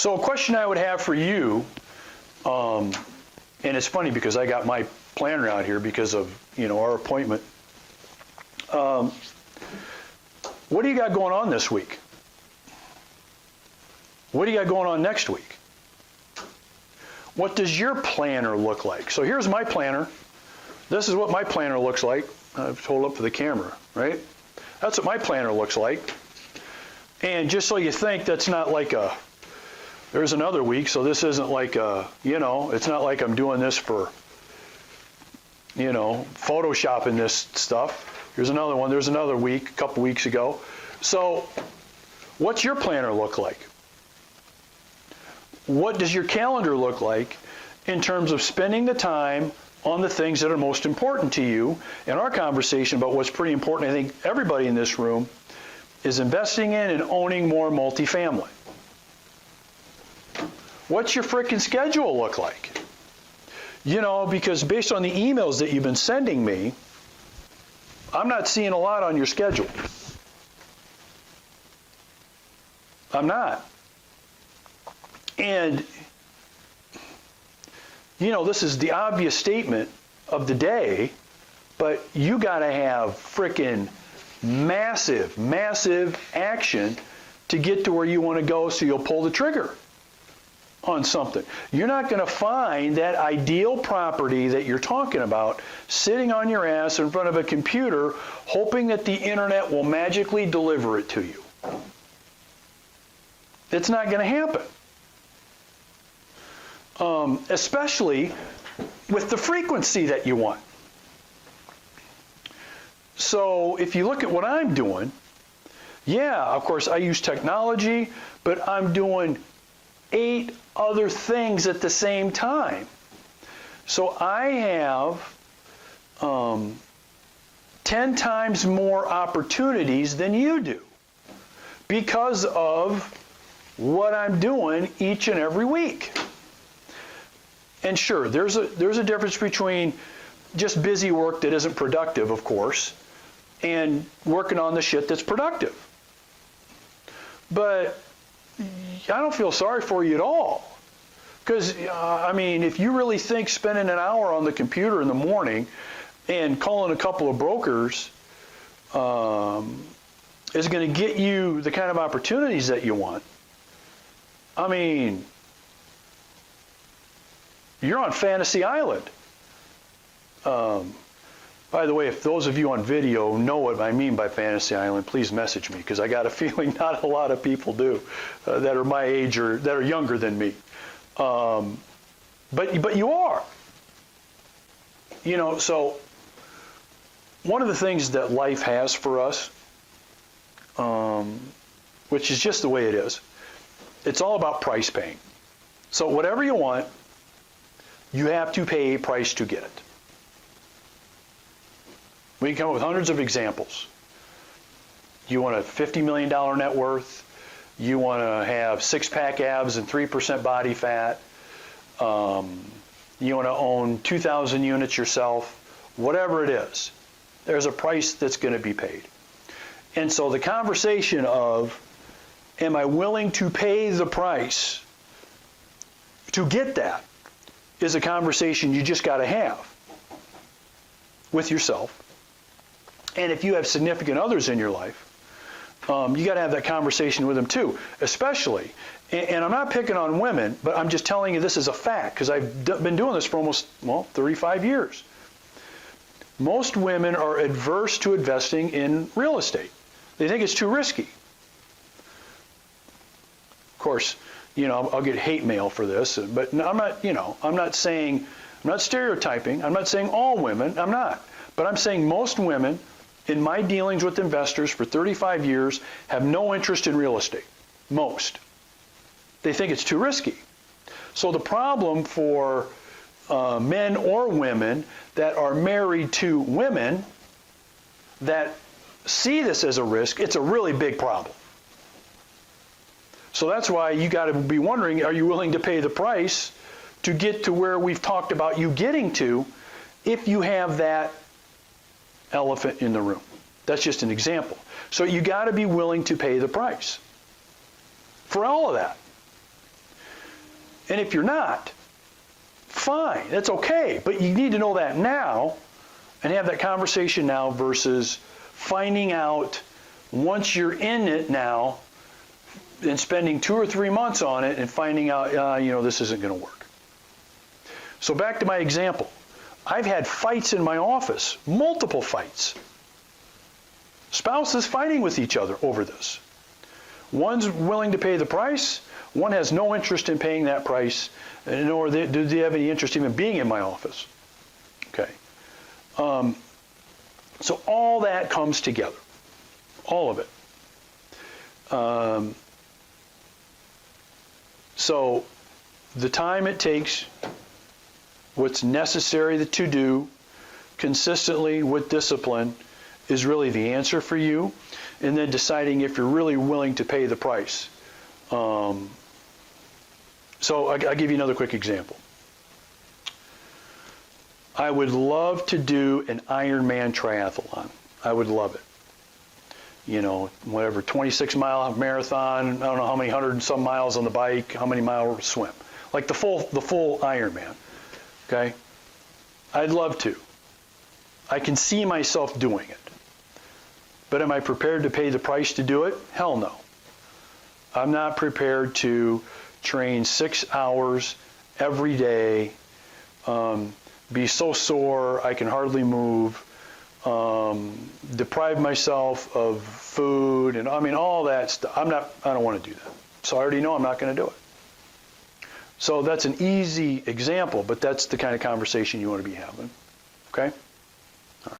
So a question I would have for you, and it's funny because I got my planner out here because of, our appointment. What do you got going on this week? What do you got going on next week? What does your planner look like? So here's my planner. This is what my planner looks like. I've hold up for the camera, right? That's what my planner looks like. And just so you think, that's not like there's another week, so this isn't like it's not like I'm doing this for, photoshopping this stuff. Here's another one. There's another week, a couple weeks ago. So what's your planner look like? What does your calendar look like in terms of spending the time on the things that are most important to you? In our conversation about what's pretty important, I think everybody in this room is investing in and owning more multifamily. What's your frickin' schedule look like? Because based on the emails that you've been sending me, I'm not seeing a lot on your schedule. I'm not. And, this is the obvious statement of the day, but you got to have frickin' massive, massive action to get to where you want to go so you'll pull the trigger on something. You're not going to find that ideal property that you're talking about sitting on your ass in front of a computer hoping that the internet will magically deliver it to you. It's not going to happen. Especially with the frequency that you want. So if you look at what I'm doing, yeah, of course I use technology, but I'm doing 8 other things at the same time. So I have 10 times more opportunities than you do because of what I'm doing each and every week. And sure, there's a difference between just busy work that isn't productive, of course, and working on the shit that's productive. But I don't feel sorry for you at all. Because, if you really think spending an hour on the computer in the morning and calling a couple of brokers is going to get you the kind of opportunities that you want, you're on Fantasy Island. By the way, if those of you on video know what I mean by Fantasy Island, please message me, because I got a feeling not a lot of people do that are my age or that are younger than me. But you are. So one of the things that life has for us, which is just the way it is, it's all about price paying. So whatever you want, you have to pay a price to get it. We can come up with hundreds of examples. You want a $50 million net worth. You want to have 6-pack abs and 3% body fat. You want to own 2,000 units yourself. Whatever it is, there's a price that's going to be paid. And so the conversation of, am I willing to pay the price to get that, is a conversation you just got to have with yourself. And if you have significant others in your life, you got to have that conversation with them too, especially, and I'm not picking on women, but I'm just telling you this is a fact, because I've been doing this for almost, 35 years. Most women are adverse to investing in real estate. They think it's too risky. Of course, I'll get hate mail for this, but I'm not saying, I'm not stereotyping, I'm not saying all women, I'm not. But I'm saying most women, in my dealings with investors for 35 years, have no interest in real estate. Most. They think it's too risky. So the problem for men or women that are married to women that see this as a risk, it's a really big problem. So that's why you got to be wondering, are you willing to pay the price to get to where we've talked about you getting to if you have that elephant in the room? That's just an example. So you got to be willing to pay the price for all of that. And if you're not, fine, that's okay. But you need to know that now and have that conversation now versus finding out once you're in it now and spending 2 or 3 months on it and finding out, this isn't going to work. So back to my example. I've had fights in my office, multiple fights. Spouses fighting with each other over this. One's willing to pay the price, one has no interest in paying that price, nor do they have any interest even being in my office. Okay. So all that comes together, all of it. So the time it takes, what's necessary to do consistently with discipline is really the answer for you, and then deciding if you're really willing to pay the price. So I'll give you another quick example. I would love to do an Ironman triathlon. I would love it. 26-mile marathon, I don't know how many 100 and some miles on the bike, how many miles swim. Like the full Ironman, okay? I'd love to. I can see myself doing it. But am I prepared to pay the price to do it? Hell no. I'm not prepared to train 6 hours every day, be so sore I can hardly move, deprive myself of food, and all that stuff. I don't want to do that. So I already know I'm not going to do it. So that's an easy example, but that's the kind of conversation you want to be having. Okay?